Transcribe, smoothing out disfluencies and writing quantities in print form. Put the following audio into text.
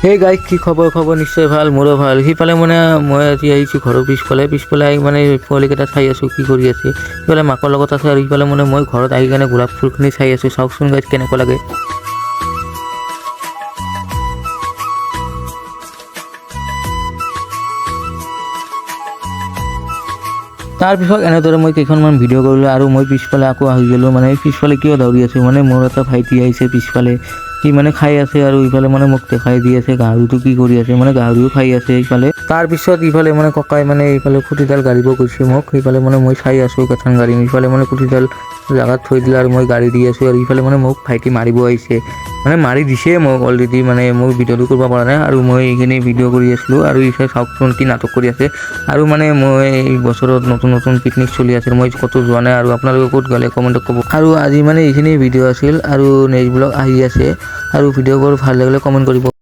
সেই গাইক কি খবৰ নিশ্চয় ভাল, মোৰো ভাল। সিফালে মানে মই আজি আহিছোঁ ঘৰৰ পিছফালে আহি মানে পোৱালিকেইটা চাই আছোঁ কি কৰি আছে। সিফালে মাকৰ লগত আছে আৰু সিফালে মানে মই ঘৰত আহি কেনে গোলাপ ফুলখিনি চাই আছোঁ। চাওকচোন গাইজ কেনেকুৱা লাগে। তাৰপিছত এনেদৰে মই কেইখনমান ভিডিঅ' কৰিলোঁ আৰু মই পিছফালে আকৌ আহি গ'লোঁ। মানে পিছফালে কিয় দৌৰি আছোঁ, মানে মোৰ এটা ভাইটি আহিছে পিছফালে, সি মানে খাই আছে আৰু ইফালে মানে মোক দেখাই দি আছে গাহৰিটো কি কৰি আছে, মানে গাহৰিও খাই আছে ইফালে। তাৰপিছত ইফালে মানে ককাই মানে ইফালে খুঁটিডাল গাড়িব কৈছে মোক, সেইফালে মানে মই চাই আছোঁ কেইখন গাড়ী, ইফালে মানে খুঁটিডাল জেগাত থৈ দিলে আৰু মই গাড়ী দি আছোঁ আৰু ইফালে মানে মোক ভাইটি মাৰিব আহিছে, মানে মাৰি দিছে মোক অলৰেডি, মানে মোৰ ভিডিঅ'টো কৰিব পৰা নাই আৰু মই এইখিনি ভিডিঅ' কৰি আছিলোঁ আৰু ইফালে চাওকচোন কি নাটক কৰি আছে। আৰু মানে মই এই বছৰত নতুন পিকনিক চলি আছিল, মই ক'তো যোৱা নাই আৰু আপোনালোকে ক'ত গ'লে কমেণ্টত ক'ব। আৰু আজি মানে এইখিনি ভিডিঅ' আছিল আৰু নেক্সট ব্লগ আহি আছে আৰু ভিডিঅ'বোৰ ভাল লাগিলে কমেণ্ট কৰিব।